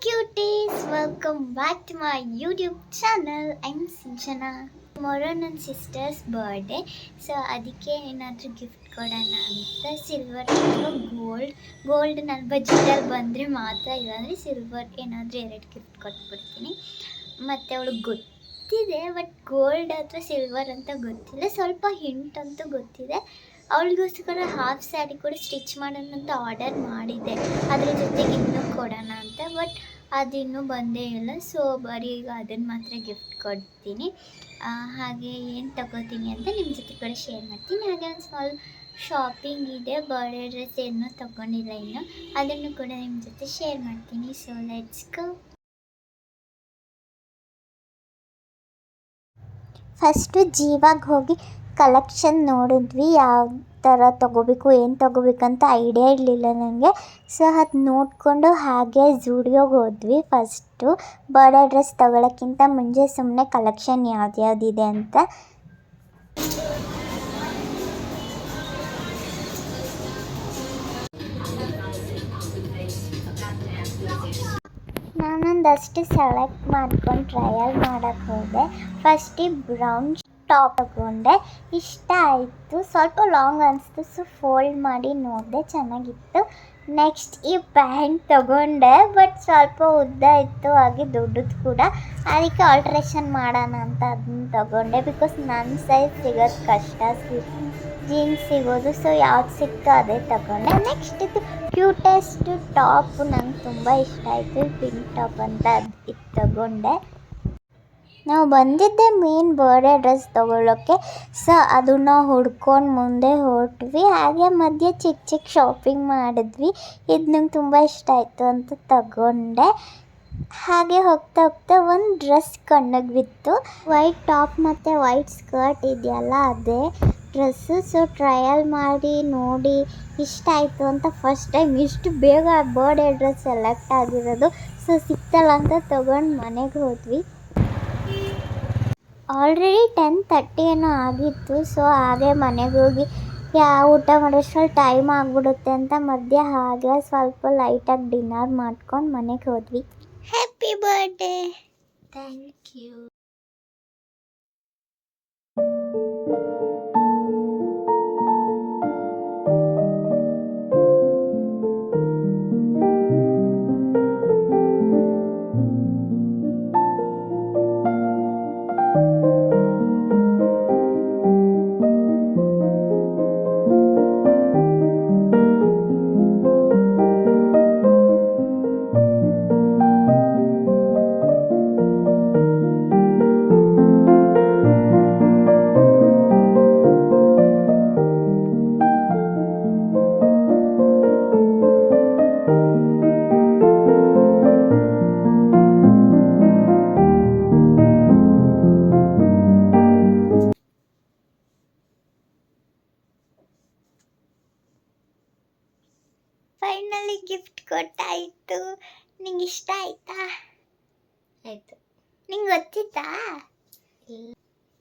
cuties, welcome back to my YouTube channel. I'm Sinchana. Tomorrow ನನ್ನ sisters birthday, so ಅದಕ್ಕೆ ಏನಾದರೂ gift ಕೊಡೋಣ ಅಂತ ಸಿಲ್ವರ್ ಅಥವಾ ಗೋಲ್ಡ್ ನನ್ನ ಬಜೆಟಲ್ಲಿ ಬಂದರೆ ಮಾತ್ರ, ಇಲ್ಲಾಂದರೆ ಸಿಲ್ವರ್ ಏನಾದರೂ 2 ಗಿಫ್ಟ್ ಕೊಟ್ಬಿಡ್ತೀನಿ. ಮತ್ತು ಅವಳಿಗೆ ಗೊತ್ತಿದೆ, ಬಟ್ ಗೋಲ್ಡ್ ಅಥವಾ ಸಿಲ್ವರ್ ಅಂತ ಗೊತ್ತಿಲ್ಲ. ಸ್ವಲ್ಪ ಹಿಂಟ್ ಅಂತೂ ಗೊತ್ತಿದೆ. ಅವಳಿಗೋಸ್ಕರ ಹಾಫ್ ಸ್ಯಾರಿ ಕೂಡ ಸ್ಟಿಚ್ ಮಾಡೋಣ ಅಂತ ಆರ್ಡರ್ ಮಾಡಿದ್ದೆ, ಅದ್ರ ಜೊತೆಗೆ ಇನ್ನೂ ಕೊಡೋಣ ಅಂತ. ಬಟ್ ಅದಿನ್ನೂ ಬಂದೇ ಇಲ್ಲ. ಸೊ ಬರೀ ಈಗ ಅದನ್ನು ಮಾತ್ರ ಗಿಫ್ಟ್ ಕೊಡ್ತೀನಿ. ಹಾಗೆ ಏನು ತಗೋತೀನಿ ಅಂತ ನಿಮ್ಮ ಜೊತೆ ಕೂಡ ಶೇರ್ ಮಾಡ್ತೀನಿ. ಹಾಗೆ ಒಂದು ಸ್ಮಾಲ್ ಶಾಪಿಂಗ್ ಇದೆ, ಬರ್ಡೇ ಡ್ರೆಸ್ ಏನೂ ತೊಗೊಂಡಿಲ್ಲ ಇನ್ನು, ಅದನ್ನು ಕೂಡ ನಿಮ್ಮ ಜೊತೆ ಶೇರ್ ಮಾಡ್ತೀನಿ. So let's go. ಫಸ್ಟು ಜೀವಾಗ ಹೋಗಿ ಕಲೆಕ್ಷನ್ ನೋಡಿದ್ವಿ, ಯಾವ ಥರ ತೊಗೋಬೇಕು ಏನು ತೊಗೋಬೇಕಂತ ಐಡಿಯಾ ಇರಲಿಲ್ಲ ನನಗೆ. ಸೊ ಅದು ನೋಡಿಕೊಂಡು ಹಾಗೆ ಝೂಡಿಯೋಗೆ ಹೋದ್ವಿ. ಫಸ್ಟು ಬರ್ಡೇ ಡ್ರೆಸ್ ತೊಗೊಳಕ್ಕಿಂತ ಮುಂಚೆ ಸುಮ್ಮನೆ ಕಲೆಕ್ಷನ್ ಯಾವ್ದ್ಯಾವ್ದಿದೆ ಅಂತ. ನಾನೊಂದಷ್ಟು ಸೆಲೆಕ್ಟ್ ಮಾಡ್ಕೊಂಡು ಟ್ರಯಲ್ ಮಾಡೋಕ್ಕೆ ಹೋದೆ. ಫಸ್ಟ್ ಈ ಬ್ರೌನ್ ಟಾಪ್ ತಗೊಂಡೆ, ಇಷ್ಟ ಆಯಿತು. ಸ್ವಲ್ಪ ಲಾಂಗ್ ಅನಿಸ್ತು, ಸೊ ಫೋಲ್ಡ್ ಮಾಡಿ ನೋಡಿದೆ, ಚೆನ್ನಾಗಿತ್ತು. ನೆಕ್ಸ್ಟ್ ಈ ಪ್ಯಾಂಟ್ ತಗೊಂಡೆ, ಬಟ್ ಸ್ವಲ್ಪ ಉದ್ದ ಇತ್ತು, ಹಾಗೆ ದೊಡ್ಡದು ಕೂಡ. ಅದಕ್ಕೆ ಆಲ್ಟ್ರೇಷನ್ ಮಾಡೋಣ ಅಂತ ಅದನ್ನ ತಗೊಂಡೆ. ಬಿಕಾಸ್ ನನ್ನ ಸೈಜ್ ಸಿಗೋದು ಕಷ್ಟ, ಜೀನ್ಸ್ ಸಿಗೋದು. ಸೊ ಯಾವ್ದು ಸಿಕ್ತು ಅದೇ ತಗೊಂಡೆ. ನೆಕ್ಸ್ಟ್ ಇದು ಕ್ಯೂಟೆಸ್ಟ್ ಟಾಪು ನಂಗೆ ತುಂಬ ಇಷ್ಟ ಆಯಿತು, ಪಿಂಕ್ ಟಾಪ್ ಅಂತ ಇದು ತಗೊಂಡೆ. ನಾವು ಬಂದಿದ್ದೆ ಮೇನ್ ಬರ್ಡೇ ಡ್ರೆಸ್ ತೊಗೊಳ್ಳೋಕ್ಕೆ. ಸೊ ಅದನ್ನು ಹುಡ್ಕೊಂಡು ಮುಂದೆ ಹೊರಟ್ವಿ. ಹಾಗೆ ಮಧ್ಯೆ ಚಿಕ್ಕ ಶಾಪಿಂಗ್ ಮಾಡಿದ್ವಿ. ಇದು ನಂಗೆ ತುಂಬ ಇಷ್ಟ ಆಯಿತು ಅಂತ ತಗೊಂಡೆ. ಹಾಗೆ ಹೋಗ್ತಾ ಹೋಗ್ತಾ ಒಂದು ಡ್ರೆಸ್ ಕಣ್ಣಿಗೆ ಬಿತ್ತು. ವೈಟ್ ಟಾಪ್ ಮತ್ತು ವೈಟ್ ಸ್ಕರ್ಟ್ ಇದೆಯಲ್ಲ, ಅದೇ ಡ್ರೆಸ್ಸು. ಸೊ ಟ್ರಯಲ್ ಮಾಡಿ ನೋಡಿ ಇಷ್ಟ ಆಯಿತು ಅಂತ ಫಸ್ಟ್ ಟೈಮ್ ಇಷ್ಟು ಬೇಗ ಬರ್ಡೇ ಡ್ರೆಸ್ ಸೆಲೆಕ್ಟ್ ಆಗಿರೋದು. ಸೊ ಸಿಕ್ತಲ್ಲ ಅಂತ ತೊಗೊಂಡು ಮನೆಗೆ ಹೋದ್ವಿ. ಆಲ್ರೆಡಿ 10:30 ಏನೋ ಆಗಿತ್ತು. ಸೊ ಹಾಗೆ ಮನೆಗೆ ಹೋಗಿ ಊಟ ಮಾಡೋಷ್ಟ್ರಲ್ಲಿ ಟೈಮ್ ಆಗಿಬಿಡುತ್ತೆ ಅಂತ ಮಧ್ಯೆ ಹಾಗೆ ಸ್ವಲ್ಪ ಲೈಟಾಗಿ ಡಿನ್ನರ್ ಮಾಡ್ಕೊಂಡು ಮನೆಗೆ ಹೋದ್ವಿ. Happy birthday. Thank you. Finally gift ಕೊಟ್ಟಾಯಿತು. ನಿಂಗೆ ಇಷ್ಟ ಆಯ್ತಾ? ಆಯಿತು. ನಿಂಗೆ ಗೊತ್ತಿತ್ತಾ? ಇಲ್ಲ.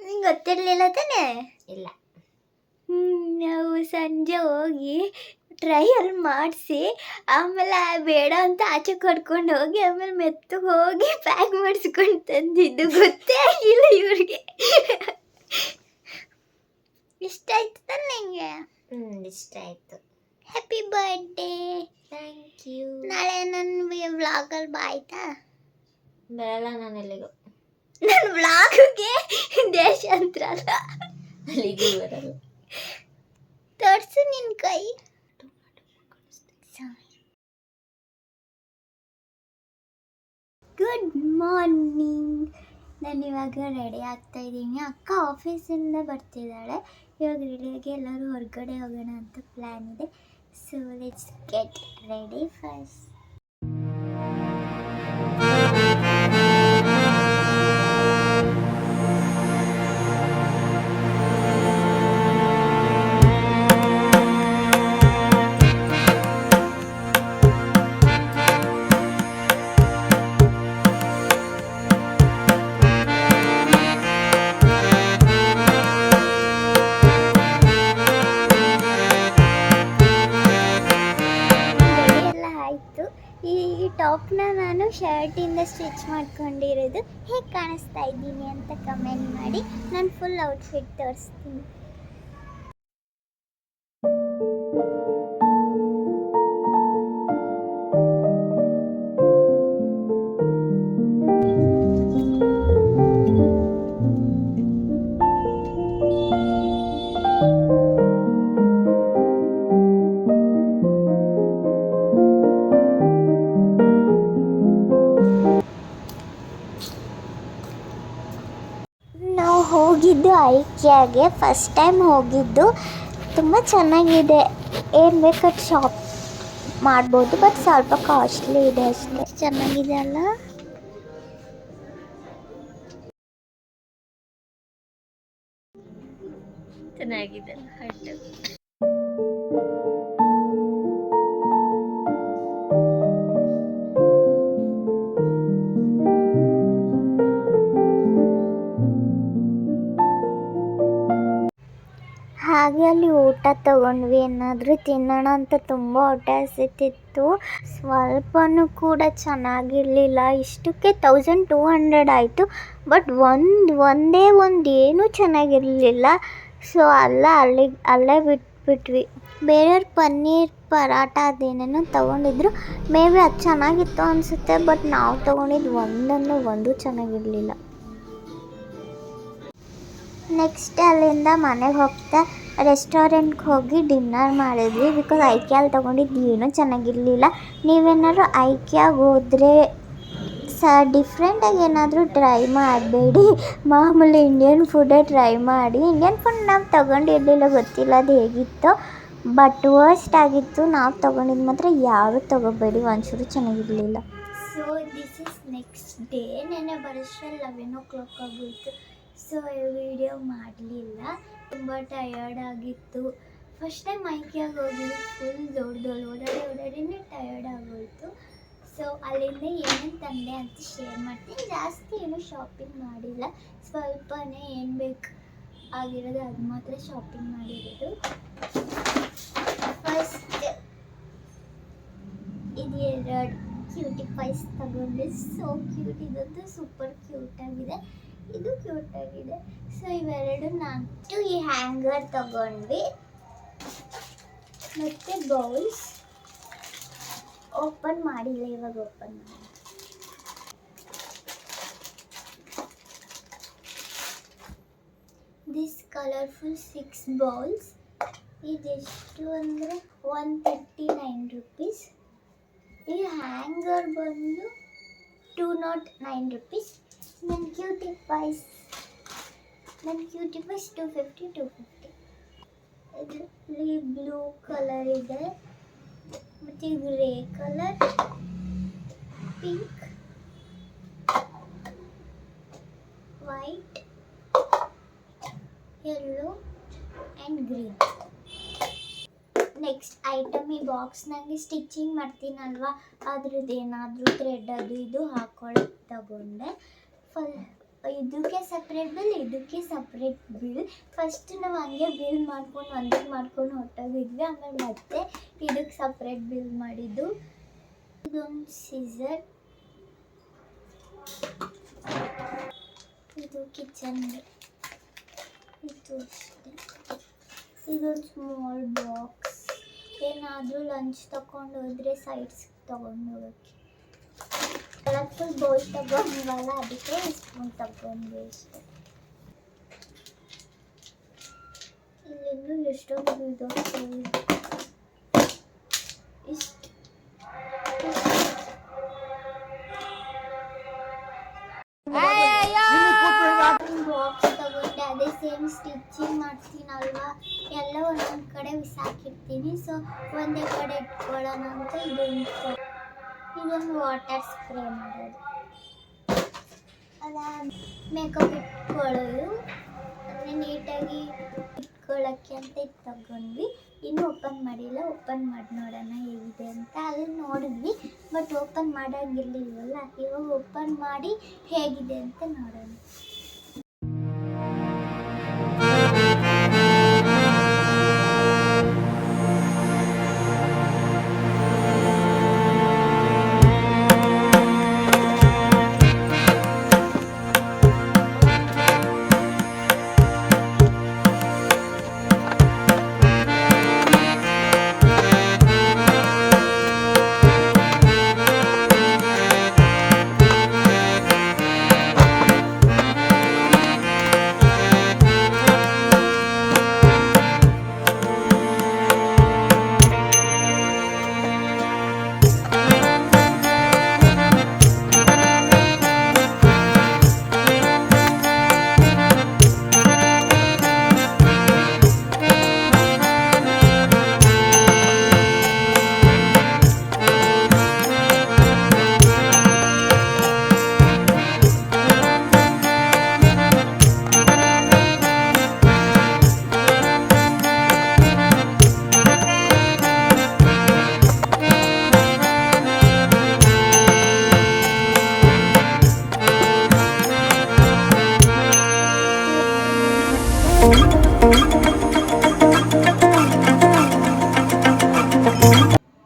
ನಿಂಗೆ ಗೊತ್ತಿರಲಿಲ್ಲ ತಾನೇ? ಇಲ್ಲ. ನಾವು ಸಂಜೆ ಹೋಗಿ ಟ್ರಯಲ್ ಮಾಡಿಸಿ ಆಮೇಲೆ ಬೇಡ ಅಂತ ಆಚೆ ಕರ್ಕೊಂಡು ಹೋಗಿ ಆಮೇಲೆ ಮೆತ್ತಗೆ ಹೋಗಿ ಪ್ಯಾಕ್ ಮಾಡಿಸ್ಕೊಂಡು ತಂದಿದ್ದು. ಗೊತ್ತೇ ಆಗಿಲ್ಲ ಇವ್ರಿಗೆ. ಇಷ್ಟ ಆಯ್ತು ತಾನೆ ನಿಂಗೆ? ಇಷ್ಟ ಆಯಿತು. Happy birthday. Thank you. ನಾಳೆ ನನ್ನ ವ್ಲಾಗಲ್ಲಿ ಬಾ ಆಯ್ತಾ? ಬರಲ್ಲ ನಾನು ಎಲ್ಲಿಗೂ. ನನ್ನ ವ್ಲಾಗ್ಗೆ ದೇಶಾಂತರ ಅಲ್ಲ, ಅಲ್ಲಿಗೂ ಬರಲ್ಲ. ತೋರಿಸು ನಿನ್ನ ಕೈ. Good morning. ನಾನಿವಾಗ ರೆಡಿ ಆಗ್ತಾ ಇದ್ದೀನಿ. ಅಕ್ಕ ಆಫೀಸಿಂದ ಬರ್ತಿದ್ದಾಳೆ. ಇವಾಗ ರೆಡಿಯಾಗಿ ಎಲ್ಲರೂ ಹೊರಗಡೆ ಹೋಗೋಣ ಅಂತ ಪ್ಲ್ಯಾನ್ ಇದೆ. So let's get ready first. ಆಯಿತು. ಟಾಪ್ನ ನಾನು ಶರ್ಟಿಂದ ಸ್ಟಿಚ್ ಮಾಡ್ಕೊಂಡಿರೋದು. ಹೇಗೆ ಕಾಣಿಸ್ತಾ ಇದ್ದೀನಿ ಅಂತ ಕಮೆಂಟ್ ಮಾಡಿ. ನಾನು ಫುಲ್ ಔಟ್ಫಿಟ್ ತೋರಿಸ್ತೀನಿ. ನಾವು ಹೋಗಿದ್ದು ಐಕಿಯಾಗೆ ಫಸ್ಟ್ ಟೈಮ್ ಹೋಗಿದ್ದು. ತುಂಬ ಚೆನ್ನಾಗಿದೆ, ಏನು ಬೇಕಾದ್ರೆ ಶಾಪ್ ಮಾಡ್ಬೋದು, ಬಟ್ ಸ್ವಲ್ಪ ಕಾಸ್ಟ್ಲಿ ಇದೆ ಅಷ್ಟೇ. ಚೆನ್ನಾಗಿದೆ ಅಲ್ಲ? ಚೆನ್ನಾಗಿದೆ. ಹಾಗೆ ಅಲ್ಲಿ ಊಟ ತಗೊಂಡ್ವಿ, ಏನಾದರೂ ತಿನ್ನೋಣ ಅಂತ ತುಂಬ ಹೊಟ್ಟೆ ಹಸಿತಿತ್ತು. ಸ್ವಲ್ಪನೂ ಕೂಡ ಚೆನ್ನಾಗಿರಲಿಲ್ಲ. ಇಷ್ಟಕ್ಕೆ 1200 ಆಯಿತು, ಬಟ್ ಒಂದೇ ಏನೂ ಚೆನ್ನಾಗಿರಲಿಲ್ಲ. ಸೊ ಅಲ್ಲೇ ಬಿಟ್ಬಿಟ್ವಿ. ಬೇರೆಯವ್ರು ಪನ್ನೀರ್ ಪರಾಟ ಅದೇನೇನೋ ತೊಗೊಂಡಿದ್ರು, ಮೇ ಬಿ ಅದು ಚೆನ್ನಾಗಿತ್ತು ಅನಿಸುತ್ತೆ, ಬಟ್ ನಾವು ತೊಗೊಂಡಿದ್ದು ಒಂದು ಚೆನ್ನಾಗಿರಲಿಲ್ಲ. ನೆಕ್ಸ್ಟ್ ಅಲ್ಲಿಂದ ಮನೆಗೆ ಹೋಗ್ತಾ ರೆಸ್ಟೋರೆಂಟ್ಗೆ ಹೋಗಿ ಡಿನ್ನರ್ ಮಾಡಿದ್ವಿ. ಬಿಕಾಸ್ ಐಕಿಯಲ್ಲಿ ತೊಗೊಂಡಿದ್ದು ಏನೂ ಚೆನ್ನಾಗಿರಲಿಲ್ಲ. ನೀವೇನಾದ್ರು ಐಕಿಯಾಗೆ ಹೋದರೆ ಡಿಫ್ರೆಂಟಾಗಿ ಏನಾದರೂ ಟ್ರೈ ಮಾಡಬೇಡಿ, ಮಾಮೂಲಿ ಇಂಡಿಯನ್ ಫುಡ್ಡೇ ಟ್ರೈ ಮಾಡಿ. ಇಂಡಿಯನ್ ಫುಡ್ ನಾವು ತೊಗೊಂಡಿರಲಿಲ್ಲ, ಗೊತ್ತಿಲ್ಲ ಅದು ಹೇಗಿತ್ತು, ಬಟ್ ವರ್ಸ್ಟ್ ಆಗಿತ್ತು. ನಾವು ತೊಗೊಂಡಿದ್ದು ಮಾತ್ರ ಯಾರೂ ತೊಗೋಬೇಡಿ, ಒಂಚೂರು ಚೆನ್ನಾಗಿರಲಿಲ್ಲ. So this is next day. ನೆನ್ನೆ ಬರೋಷ್ಟರಲ್ಲಿ 11 o'clock ಆಗೋಯಿತು. ಸೊ ವಿಡಿಯೋ ಮಾಡಲಿಲ್ಲ, ತುಂಬ ಟಯರ್ಡ್ ಆಗಿತ್ತು. ಫಸ್ಟ್ ಟೈಮ್ ಐಕಿಯಾಗೆ ಹೋಗಿದ್ದು, ಫುಲ್ ದೊಡ್ಡದೊಳು ಓಡಾಡಿನೇ ಟಯರ್ಡ್ ಆಗೋಯಿತು. ಸೊ ಅಲ್ಲಿಂದ ಏನೇನು ತಂದೆ ಅಂತ ಶೇರ್ ಮಾಡ್ತೀನಿ. ಜಾಸ್ತಿ ಏನೂ ಶಾಪಿಂಗ್ ಮಾಡಿಲ್ಲ, ಸ್ವಲ್ಪನೇ ಏನು ಬೇಕು ಆಗಿರೋದು ಅದು ಮಾತ್ರ ಶಾಪಿಂಗ್ ಮಾಡಿರೋದು. ಫಸ್ಟ್ ಇದು 2 ಕ್ಯೂಟಿ ಪೈಸ್ ತಗೊಂಡೆ. ಸೊ ಕ್ಯೂಟ್, ಇದಂತೂ ಸೂಪರ್ ಕ್ಯೂಟ್ ಆಗಿದೆ, ಇದು ಕ್ಯೂಟ್ ಆಗಿದೆ. ಸೊ ಇವೆರಡು ನಾಲ್ಕು. ಈ ಹ್ಯಾಂಗರ್ ತಗೊಂಡ್ವಿ, ಮತ್ತು ಬೌಲ್ಸ್ ಓಪನ್ ಮಾಡಿಲ್ಲ, ಇವಾಗ ಓಪನ್ ಮಾಡಿ. This colourful 6 bowls. ಇದೆಷ್ಟು ಅಂದರೆ 139 rupees. ಈ ಹ್ಯಾಂಗರ್ ಬಂದು 209 rupees. ನನ್ನ ಕ್ಯೂಟಿ ಪೈಸ್ 250. ಇದರಲ್ಲಿ ಬ್ಲೂ ಕಲರ್ ಇದೆ, ಮತ್ತು grey colour, pink, white, yellow and green. Next item, ಈ ಬಾಕ್ಸ್ ನನಗೆ ಸ್ಟಿಚಿಂಗ್ ಮಾಡ್ತೀನಲ್ವ, ಅದ್ರದ್ದು ಏನಾದರೂ ಥ್ರೆಡ್ ಅದು ಇದು ಹಾಕೊಳ್ಳೋಕೆ ತಗೊಂಡೆ. ಇದಕ್ಕೆ ಸಪ್ರೇಟ್ ಬಿಲ್, ಇದಕ್ಕೆ ಸಪ್ರೇಟ್ ಬಿಲ್. ಫಸ್ಟ್ ನಾವು ಹಂಗೆ ಬಿಲ್ ಮಾಡ್ಕೊಂಡು ಹೊರಟೋಗಿದ್ವಿ. ಆಮೇಲೆ ಮತ್ತೆ ಇದಕ್ಕೆ ಸಪ್ರೇಟ್ ಬಿಲ್ ಮಾಡಿದ್ದು. ಇದೊಂದು ಸೀಸರ್, ಇದು ಕಿಚನ್, ಇದು ಅಷ್ಟೇ. ಇದೊಂದು ಸ್ಮಾಲ್ ಬಾಕ್ಸ್, ಏನಾದರೂ ಲಂಚ್ ತಗೊಂಡು ಹೋದರೆ ಸೈಡ್ಸ್ ತಗೊಂಡು ಹೋಗೋಕ್ಕೆ. ಕಲರ್ಫುಲ್ ಬೌಲ್ ತಗೊಂಡಿವಲ್ಲ, ಅದಕ್ಕೆ ಸ್ಪೂನ್ ತಗೊಂಡ್ವಿ ಅಷ್ಟೇ. ಇಲ್ಲಿಂದು ಎಷ್ಟೊಂದು ಇದು ಇಷ್ಟು ಬಾಕ್ಸ್ ತಗೊಂಡೆ. ಅದೇ ಸೇಮ್ ಸ್ಟಿಚಿಂಗ್ ಮಾಡ್ತೀನಲ್ವಾ, ಎಲ್ಲ ಒಂದೊಂದು ಕಡೆ ಬಿಸಾಕಿರ್ತೀನಿ. ಸೊ ಒಂದೇ ಕಡೆ ಇಟ್ಕೊಳ್ಳೋಣ ಅಂತ ಇದೊಂದು ವಾಟರ್ ಸ್ಪ್ರೇ ಮಾಡೋದು, ಅದಾದ ಮೇಕಪ್ ಇಟ್ಕೊಳ್ಳೋದು, ಅಂದರೆ ನೀಟಾಗಿ ಇಟ್ಕೊಳ್ಳೋಕ್ಕೆ ಅಂತ ಇದು ತಗೊಂಡ್ವಿ. ಇನ್ನೂ ಓಪನ್ ಮಾಡಿಲ್ಲ, ಓಪನ್ ಮಾಡಿ ನೋಡೋಣ ಹೇಗಿದೆ ಅಂತ. ಅದನ್ನು ನೋಡಿದ್ವಿ, ಬಟ್ ಓಪನ್ ಮಾಡೋಂಗಿರ್ಲಿಲ್ವಲ್ಲ, ಇವಾಗ ಓಪನ್ ಮಾಡಿ ಹೇಗಿದೆ ಅಂತ ನೋಡೋಣ.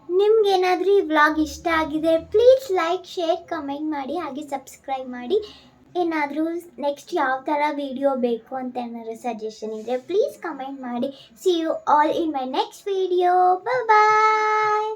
ನಿಮ್ಗೇನಾದರೂ ಈ ವ್ಲಾಗ್ ಇಷ್ಟ ಆಗಿದೆ ಪ್ಲೀಸ್ ಲೈಕ್ ಶೇರ್ ಕಮೆಂಟ್ ಮಾಡಿ, ಹಾಗೆ ಸಬ್ಸ್ಕ್ರೈಬ್ ಮಾಡಿ. ಏನಾದರೂ ನೆಕ್ಸ್ಟ್ ಯಾವ ಥರ ವಿಡಿಯೋ ಬೇಕು ಅಂತ ಏನಾದರೂ ಸಜೆಷನ್ ಇದ್ದರೆ ಪ್ಲೀಸ್ ಕಮೆಂಟ್ ಮಾಡಿ. See you all in my next video. Bye.